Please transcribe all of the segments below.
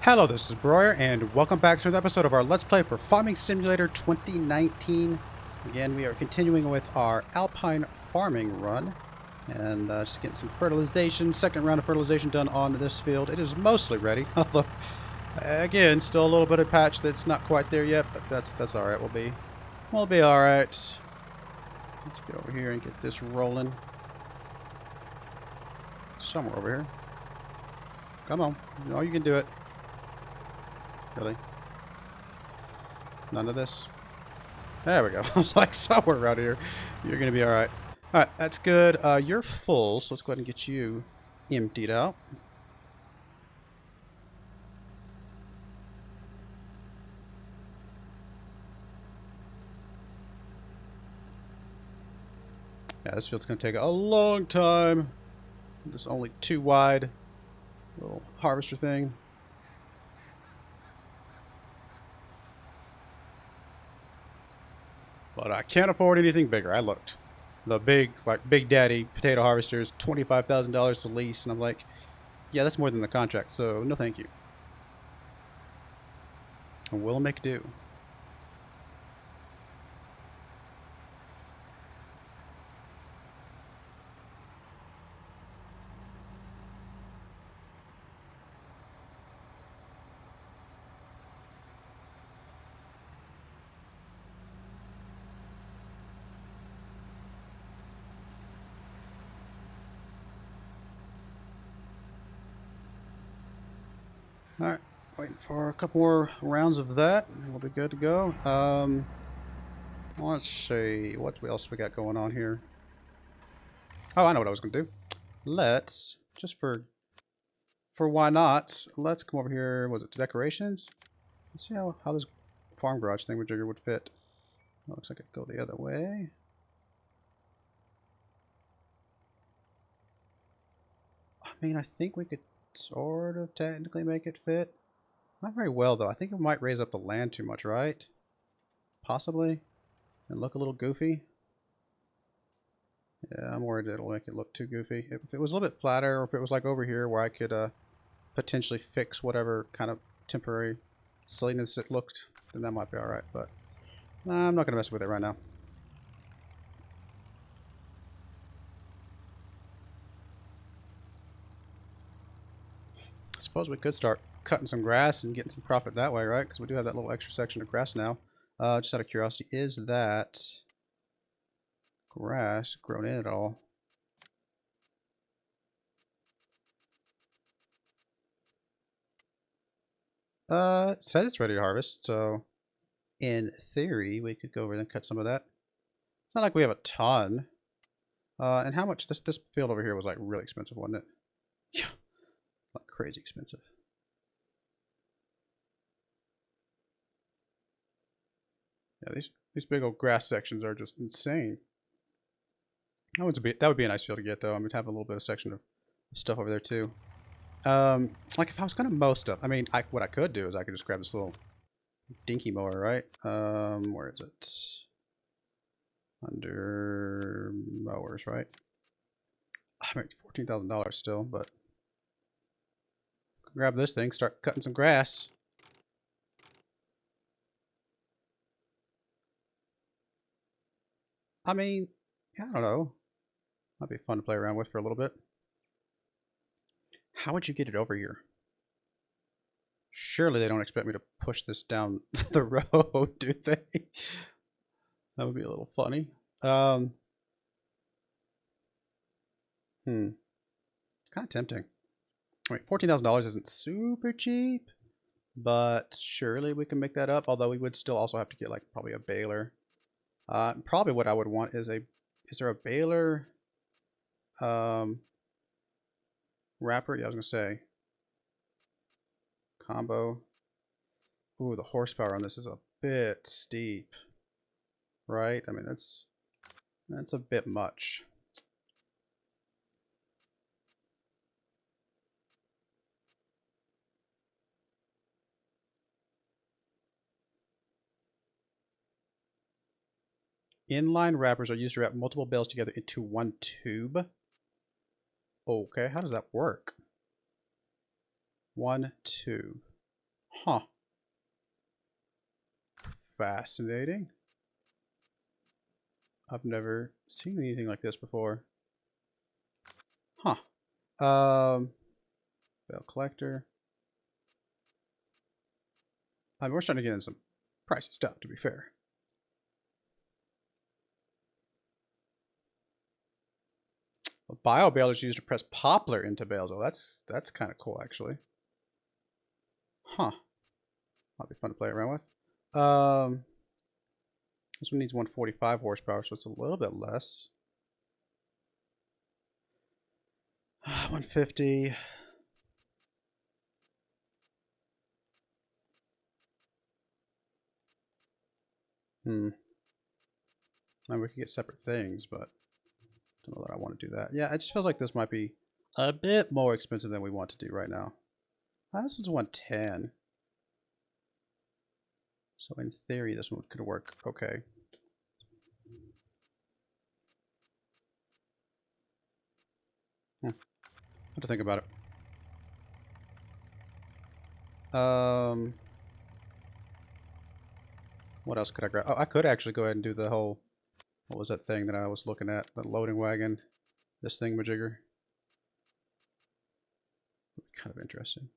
Hello, this is Broyar, and welcome back to another episode of our Let's Play for Farming Simulator 2019. Again, we are continuing with our Alpine Farming run, and just getting some fertilization, second round of fertilization done on this field. It is mostly ready, although, again, still a little bit of patch that's not quite there yet, but that's alright. We'll be alright. Let's get over here and get this rolling. Somewhere over here. Come on. You know you can do it. Really? None of this? There we go. I was like, somewhere around here. You're going to be alright. Alright, that's good. You're full, so let's go ahead and get you emptied out. Yeah, this field's going to take a long time. This is only 2 wide. Little harvester thing. But I can't afford anything bigger. I looked. The big Daddy potato harvesters, $25,000 to lease. And I'm like, yeah, that's more than the contract. So no thank you. And we'll make do. Alright, waiting for a couple more rounds of that, and we'll be good to go. Let's see, what else we got going on here? Oh, I know what I was going to do. Let's, just for why not, let's come over here, was it to decorations? Let's see how this farm garage thing would fit. Well, looks like it could go the other way. I mean, I think we could sort of technically make it fit. Not very well, though. I think it might raise up the land too much, right? Possibly. And look a little goofy. Yeah, I'm worried it'll make it look too goofy. If it was a little bit flatter, or if it was like over here where I could potentially fix whatever kind of temporary silliness it looked, then that might be alright. But I'm not going to mess with it right now. I suppose we could start cutting some grass and getting some profit that way, right? Because we do have that little extra section of grass now. Just out of curiosity, is that grass grown in at all? It says it's ready to harvest, so in theory, we could go over and cut some of that. It's not like we have a ton. And how much this field over here was like really expensive, wasn't it? Yeah, like crazy expensive. Yeah, these big old grass sections are just insane. That would be a nice field to get though. I mean, have a little bit of section of stuff over there too. Like if I was gonna mow stuff, I mean, what I could do is I could just grab this little dinky mower, right? Where is it? Under mowers, right? I mean, $14,000 still, but grab this thing, start cutting some grass. I mean, yeah, I don't know. Might be fun to play around with for a little bit. How would you get it over here? Surely they don't expect me to push this down the road, do they? That would be a little funny. Kind of tempting. I mean, $14,000 isn't super cheap, but surely we can make that up. Although we would still also have to get like probably a baler. Probably what I would want is is there a baler wrapper? Yeah, I was gonna say combo. Ooh, the horsepower on this is a bit steep, right? I mean, that's a bit much. Inline wrappers are used to wrap multiple bales together into one tube. Okay, how does that work? One tube. Huh. Fascinating. I've never seen anything like this before. Huh. Bale collector. I mean, we're starting to get in some pricey stuff, to be fair. A bio bale is used to press poplar into bales. Oh, that's kind of cool, actually. Huh. Might be fun to play around with. This one needs 145 horsepower, so it's a little bit less. 150. I mean, we could get separate things, but I don't know that I want to do that. Yeah, it just feels like this might be a bit more expensive than we want to do right now. This is 110. So in theory, this one could work okay. What to think about it? What else could I grab? Oh, I could actually go ahead and do the whole, what was that thing that I was looking at? The loading wagon. This thingamajigger. Kind of interesting.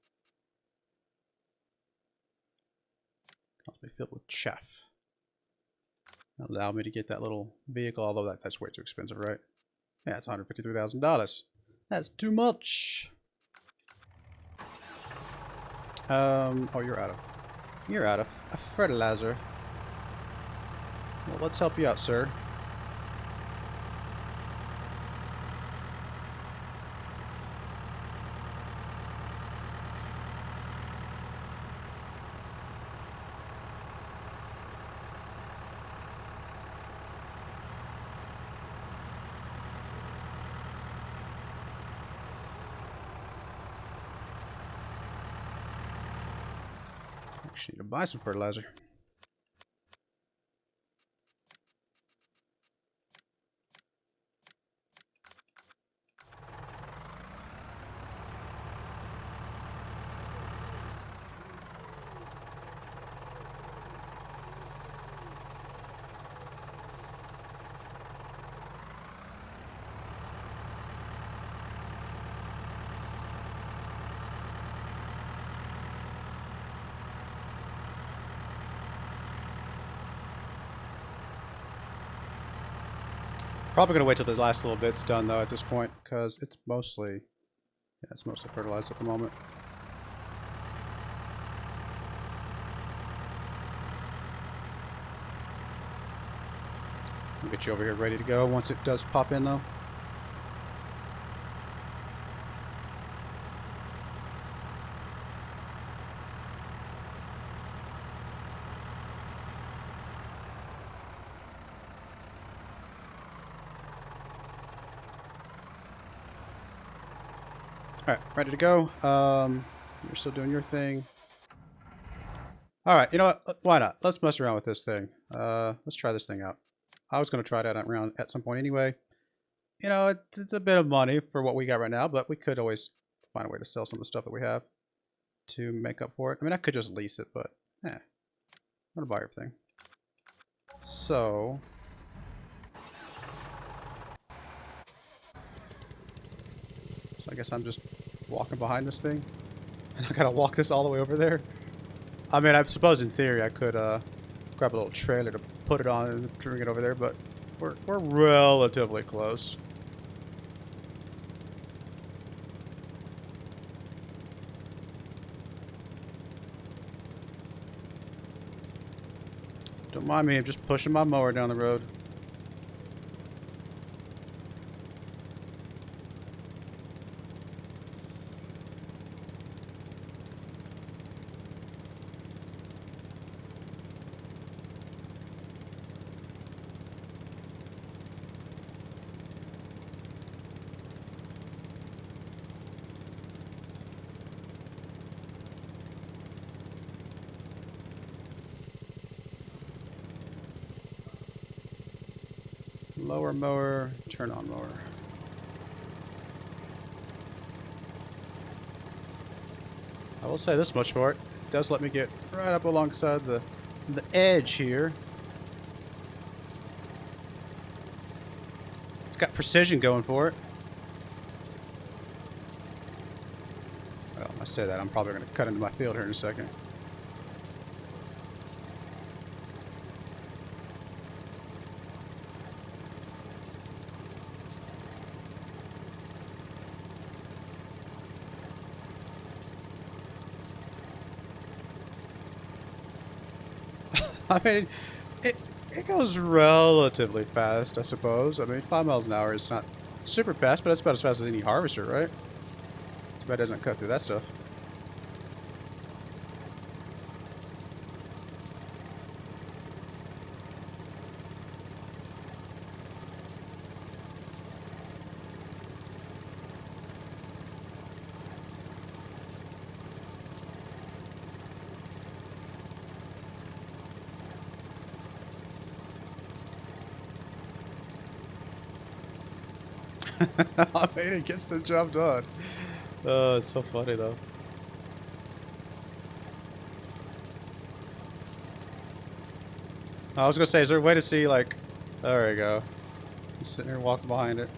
Must be filled with chaff. Allow me to get that little vehicle, although that's way too expensive, right? Yeah, it's $153,000. That's too much. Oh, you're out of fertilizer. Well, let's help you out, sir. Actually, need to buy some fertilizer. Probably gonna wait till the last little bit's done though at this point, because it's mostly, yeah, it's mostly fertilized at the moment. I'll get you over here ready to go once it does pop in though. Alright, ready to go. You're still doing your thing. Alright, you know what? Why not? Let's mess around with this thing. Let's try this thing out. I was going to try it out around at some point anyway. You know, it's a bit of money for what we got right now, but we could always find a way to sell some of the stuff that we have to make up for it. I mean, I could just lease it, but I'm going to buy everything. So I guess I'm just walking behind this thing. And I gotta walk this all the way over there. I mean, I suppose in theory I could grab a little trailer to put it on and bring it over there, but we're relatively close. Don't mind me, I'm just pushing my mower down the road. Lower mower, turn on mower. I will say this much for it. does let me get right up alongside the edge here. It's got precision going for it. Well, I say that, I'm probably going to cut into my field here in a second. I mean, it goes relatively fast, I suppose. I mean, 5 miles an hour is not super fast, but that's about as fast as any harvester, right? Too bad it doesn't cut through that stuff. I mean, it gets the job done. Oh, it's so funny, though. I was going to say, is there a way to see, like... There we go. I'm sitting here walking behind it.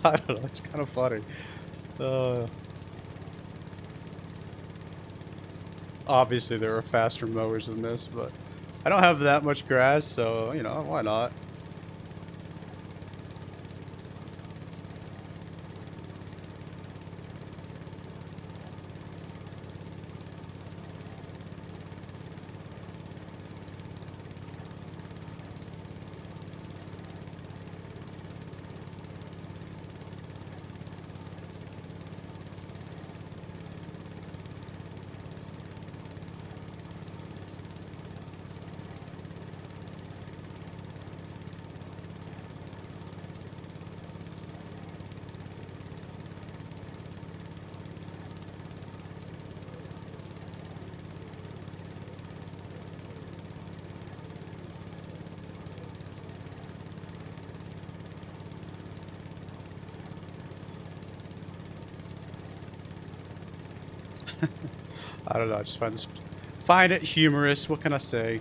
I don't know, it's kind of funny. Obviously, there are faster mowers than this, but I don't have that much grass, so, you know, why not? I don't know, I just find it humorous. What can I say?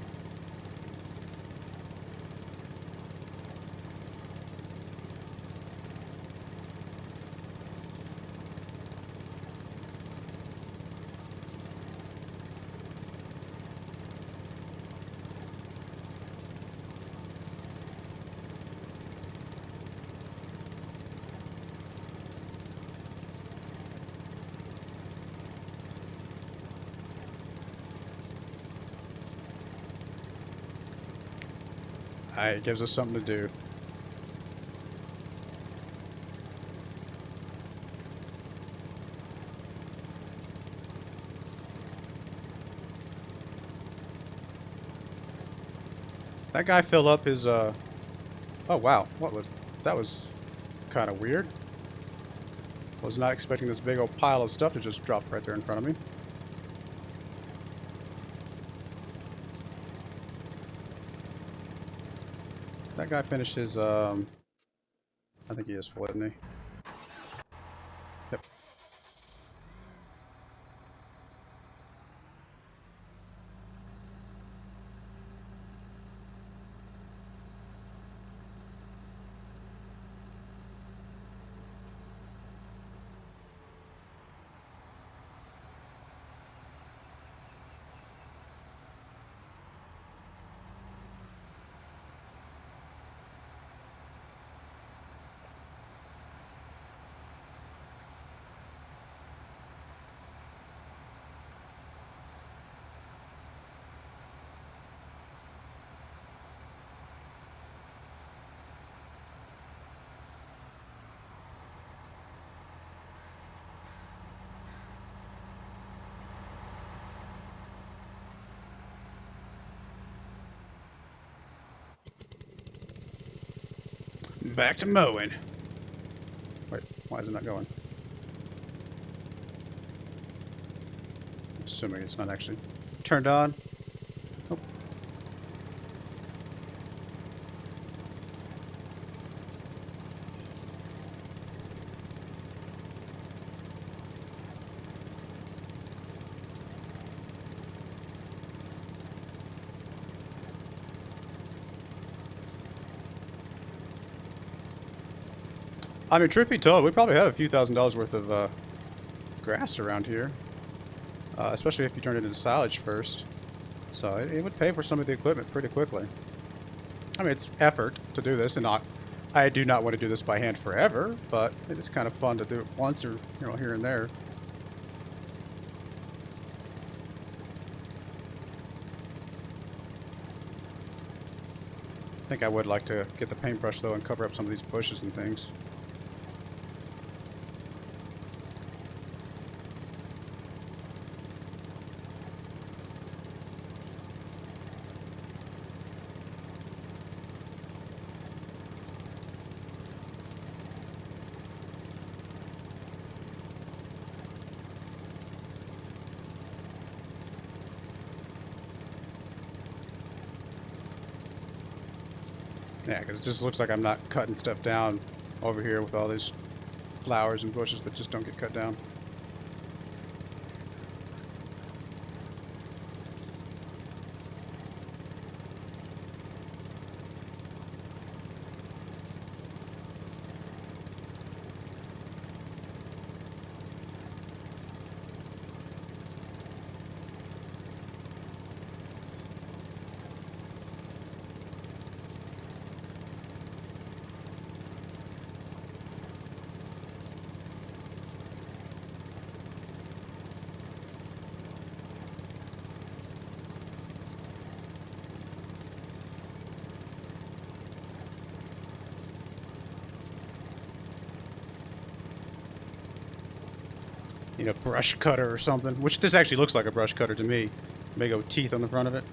It gives us something to do. That guy filled up his, oh wow, that was kind of weird. Was not expecting this big old pile of stuff to just drop right there in front of me. That guy finished his, I think he is full, isn't he? Yep. Back to mowing. Wait, why is it not going? I'm assuming it's not actually turned on. Oh. I mean, truth be told, we probably have a few $1,000s worth of grass around here. Especially if you turn it into silage first. So it would pay for some of the equipment pretty quickly. I mean, it's effort to do this, and I do not want to do this by hand forever, but it is kind of fun to do it once or, you know, here and there. I think I would like to get the paintbrush, though, and cover up some of these bushes and things. Yeah, because it just looks like I'm not cutting stuff down over here with all these flowers and bushes that just don't get cut down. Need a brush cutter or something, which this actually looks like a brush cutter to me. Big old teeth on the front of it.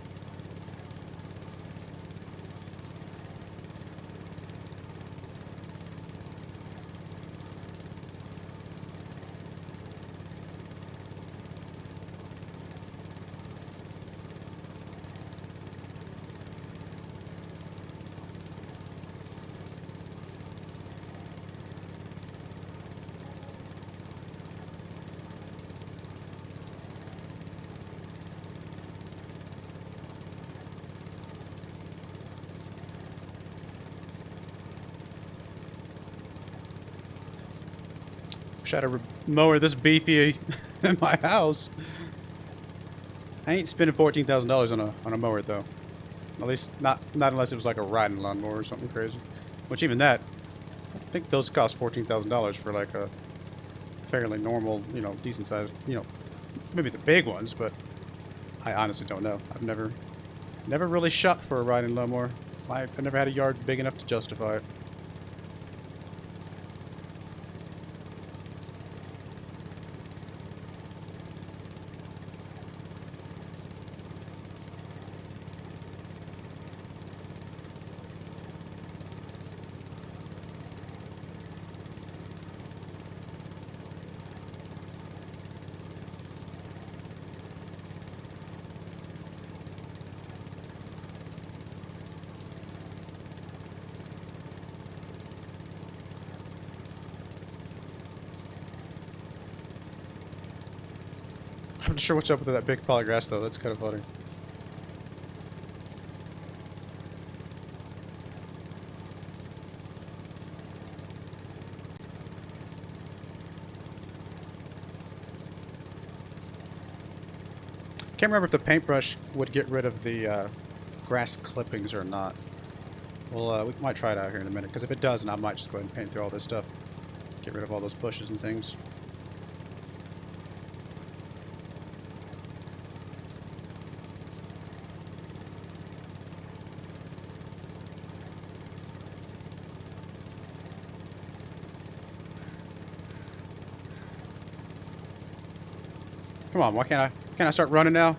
Wish I had a mower this beefy in my house. I ain't spending $14,000 on a mower though. At least not unless it was like a riding lawnmower or something crazy. Which even that, I think those cost $14,000 for like a fairly normal, you know, decent size, you know, maybe the big ones, but I honestly don't know. I've never really shopped for a riding lawnmower. I've never had a yard big enough to justify it. I'm not sure what's up with that big pile of grass though. That's kind of funny. Can't remember if the paintbrush would get rid of the grass clippings or not. Well, we might try it out here in a minute, because if it doesn't, I might just go ahead and paint through all this stuff. Get rid of all those bushes and things. Come on, why can't I start running now?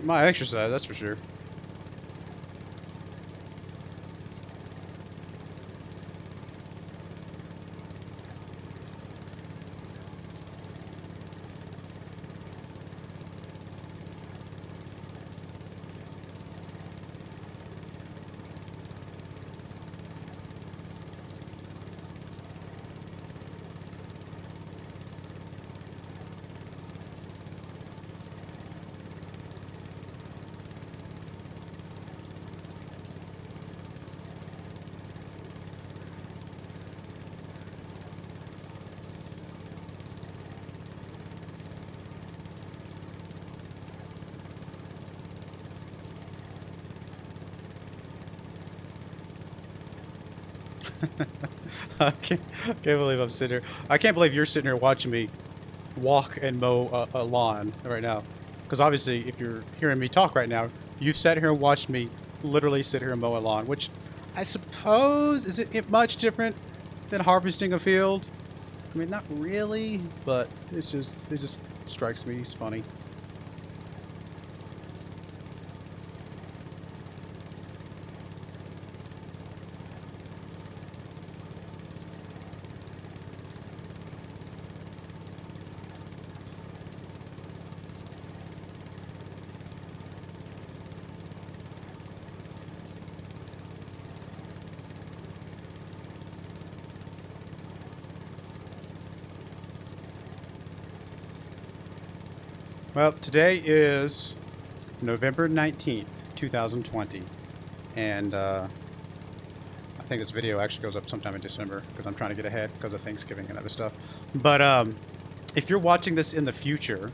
my exercise, that's for sure. I can't believe I'm sitting here. I can't believe you're sitting here watching me walk and mow a lawn right now. Because obviously, if you're hearing me talk right now, you've sat here and watched me literally sit here and mow a lawn, which I suppose is it much different than harvesting a field? I mean, not really, but it just strikes me as funny. Well, today is November 19th, 2020, and I think this video actually goes up sometime in December because I'm trying to get ahead because of Thanksgiving and other stuff. But if you're watching this in the future,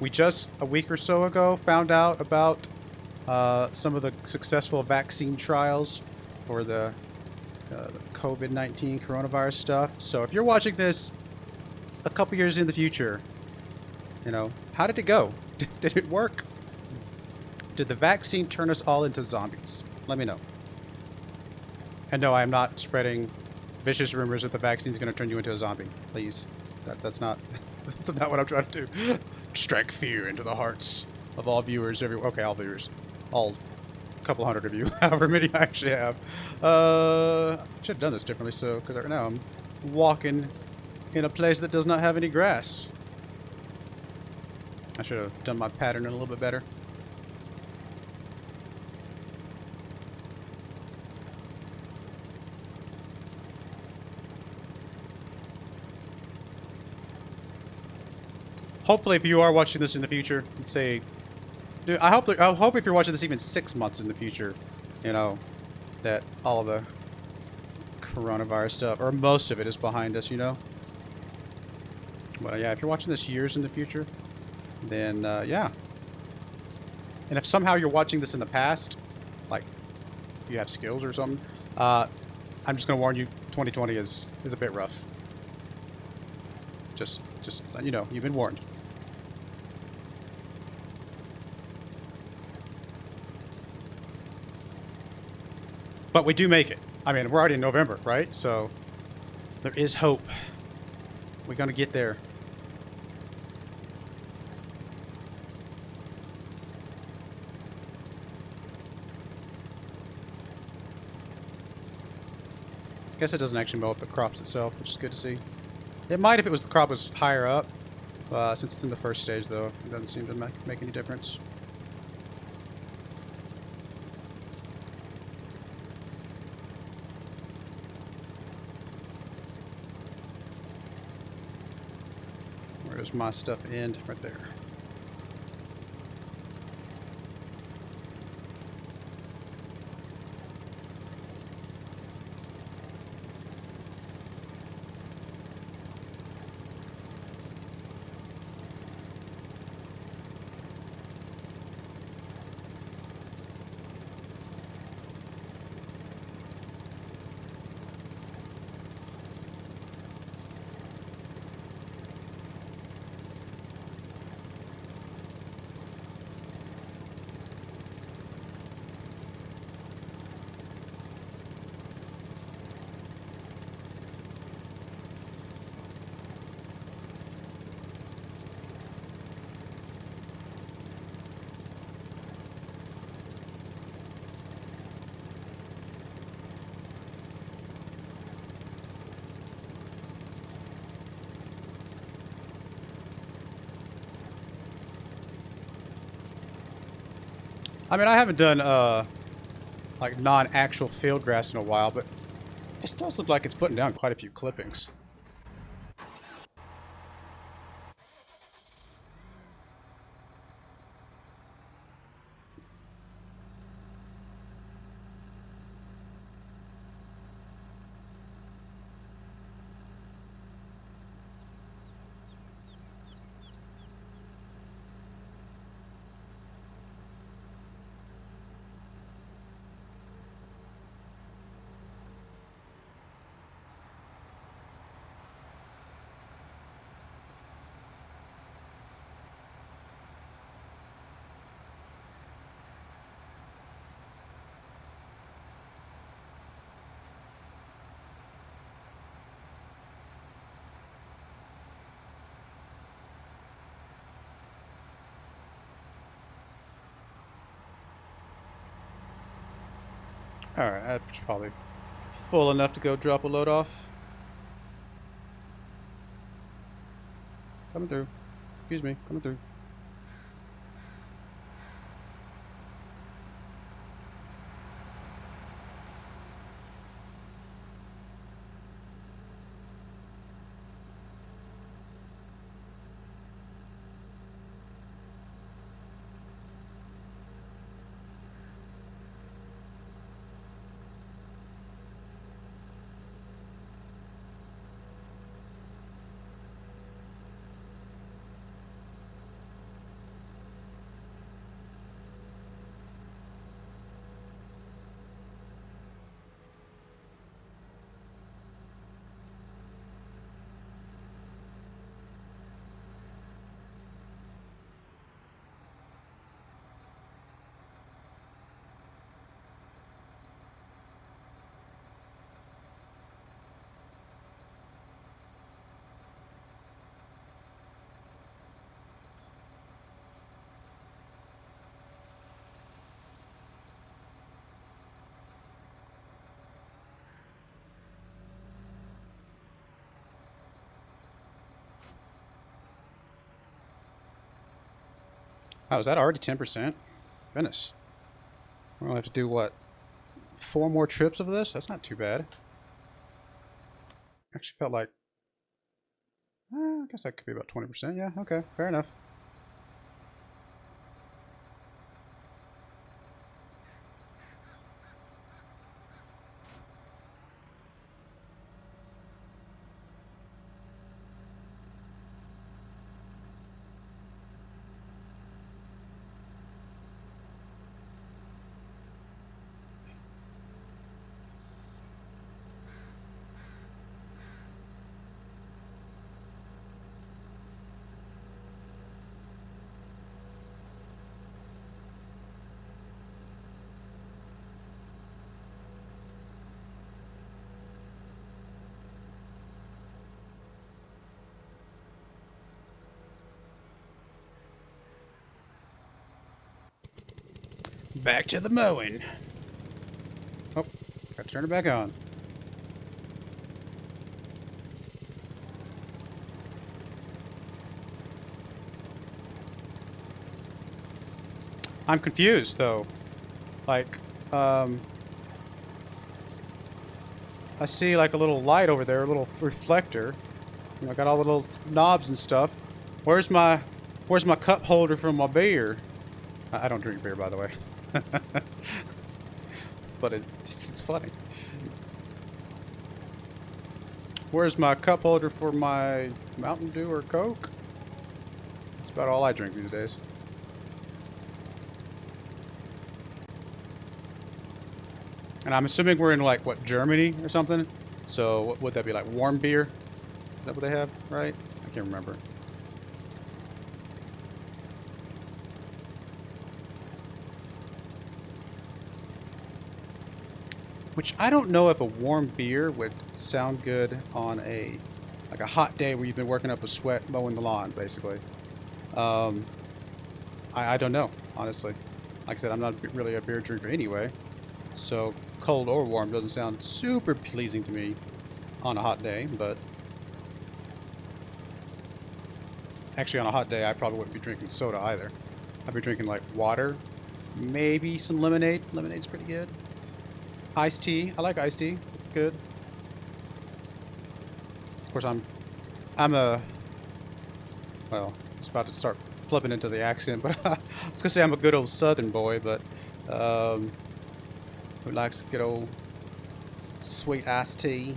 we just a week or so ago found out about some of the successful vaccine trials for the COVID-19 coronavirus stuff. So if you're watching this a couple years in the future, you know, how did it go? Did it work? Did the vaccine turn us all into zombies? Let me know. And no, I am not spreading vicious rumors that the vaccine is going to turn you into a zombie. Please. That's not that's not what I'm trying to do. Strike fear into the hearts of all viewers. Okay, all viewers. All couple hundred of you. However many I actually have. Should have done this differently, so because right now I'm walking in a place that does not have any grass. I should have done my pattern a little bit better. Hopefully, if you are watching this in the future, let's say, dude, I hope if you're watching this even 6 months in the future, you know, that all of the coronavirus stuff, or most of it, is behind us, you know. But yeah, if you're watching this years in the future, then yeah. And if somehow you're watching this in the past, like you have skills or something, I'm just gonna warn you, 2020 is a bit rough. Just let you know, you've been warned. But we do make it. I mean, we're already in November, right? So there is hope. We're gonna get there. I guess it doesn't actually mow up the crops itself, which is good to see. It might if the crop was higher up. Since it's in the first stage, though, it doesn't seem to make any difference. Where's my stuff end? Right there. I mean, I haven't done like non-actual field grass in a while, but it still looks like it's putting down quite a few clippings. Alright, that's probably full enough to go drop a load off. Coming through. Excuse me, coming through. Oh, is that already 10%? Goodness. We're gonna have to do what? 4 more trips of this? That's not too bad. Actually felt like... I guess that could be about 20%. Yeah, okay. Fair enough. Back to the mowing. Oh, got to turn it back on. I'm confused though. Like, I see like a little light over there, a little reflector. You know, got all the little knobs and stuff. Where's my cup holder for my beer? I don't drink beer, by the way. But it's funny. Where's my cup holder for my Mountain Dew or Coke? That's about all I drink these days. And I'm assuming we're in like, what, Germany or something? So what would that be, like warm beer? Is that what they have, right? I can't remember. Which I don't know if a warm beer would sound good on a like a hot day where you've been working up a sweat mowing the lawn, basically. I don't know, honestly. Like I said, I'm not really a beer drinker anyway, so cold or warm doesn't sound super pleasing to me on a hot day. But actually, on a hot day, I probably wouldn't be drinking soda either. I'd be drinking like water Maybe some lemonade. Lemonade's pretty good. Iced tea. I like iced tea. Good. Of course, I'm a, well, I was about to start flipping into the accent, but I was gonna say I'm a good old Southern boy, but who likes good old sweet iced tea.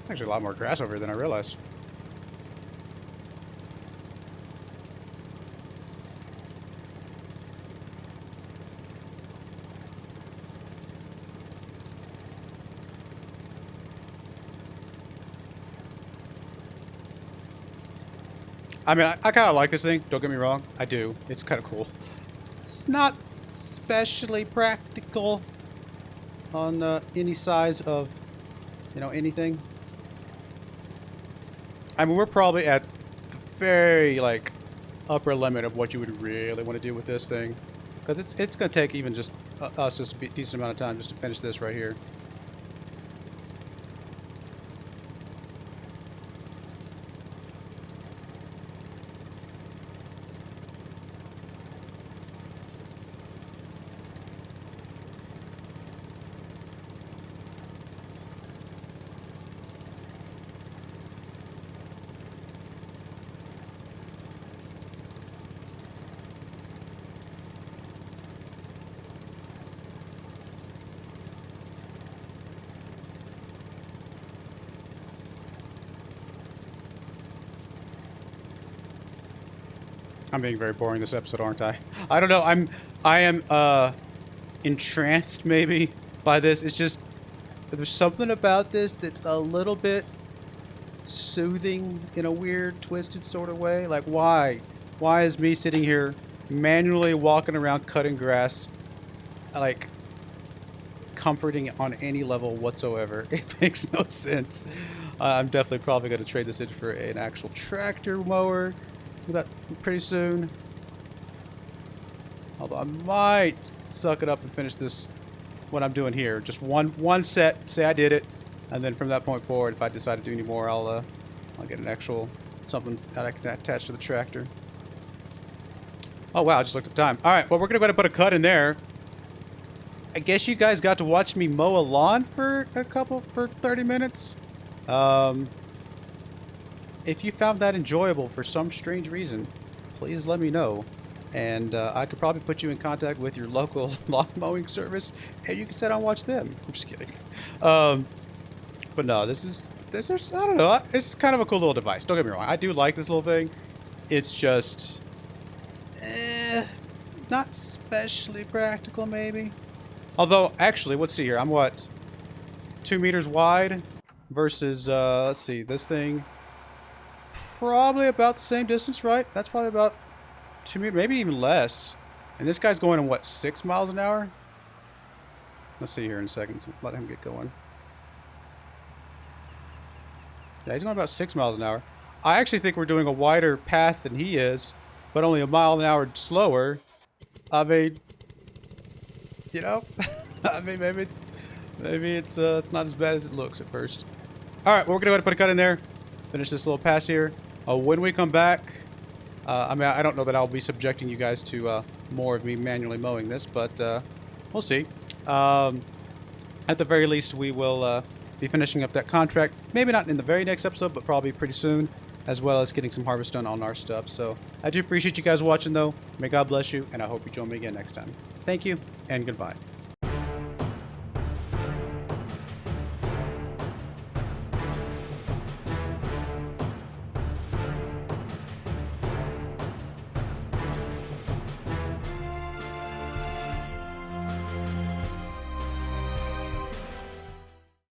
Actually, a lot more grass over here than I realized. I mean, I kind of like this thing. Don't get me wrong. I do. It's kind of cool. It's not especially practical on any size of, you know, anything. I mean, we're probably at the very, like, upper limit of what you would really want to do with this thing. Because it's going to take even just us just a decent amount of time just to finish this right here. I'm being very boring this episode, aren't I? I don't know. I am entranced maybe by this. It's just there's something about this that's a little bit soothing in a weird, twisted sort of way. Like why? Why is me sitting here manually walking around cutting grass like comforting on any level whatsoever? It makes no sense. I'm definitely probably going to trade this in for an actual tractor mower pretty soon. Although I might suck it up and finish this, what I'm doing here. Just one set, say I did it, and then from that point forward, if I decide to do any more, I'll get an actual something that I can attach to the tractor. Oh wow, I just looked at the time. All right, well we're gonna go ahead and put a cut in there. I guess you guys got to watch me mow a lawn for 30 minutes. If you found that enjoyable for some strange reason, please let me know. And I could probably put you in contact with your local lawn mowing service, and you can sit down and watch them. I'm just kidding. But no, this is, I don't know. It's kind of a cool little device. Don't get me wrong. I do like this little thing. It's just, not especially practical, maybe. Although, actually, let's see here. I'm what, 2 meters wide versus, let's see, this thing. Probably about the same distance, right? That's probably about 2 meters, maybe even less. And this guy's going in what, 6 miles an hour? Let's see here in a second. So let him get going. Yeah, he's going about 6 miles an hour. I actually think we're doing a wider path than he is, but only a mile an hour slower. I mean, you know, I mean, maybe it's not as bad as it looks at first. All right, well, we're gonna go ahead and put a cut in there. Finish this little pass here. When we come back, I mean, I don't know that I'll be subjecting you guys to more of me manually mowing this, but we'll see. At the very least, we will be finishing up that contract. Maybe not in the very next episode, but probably pretty soon, as well as getting some harvest done on our stuff. So I do appreciate you guys watching, though. May God bless you, and I hope you join me again next time. Thank you, and goodbye.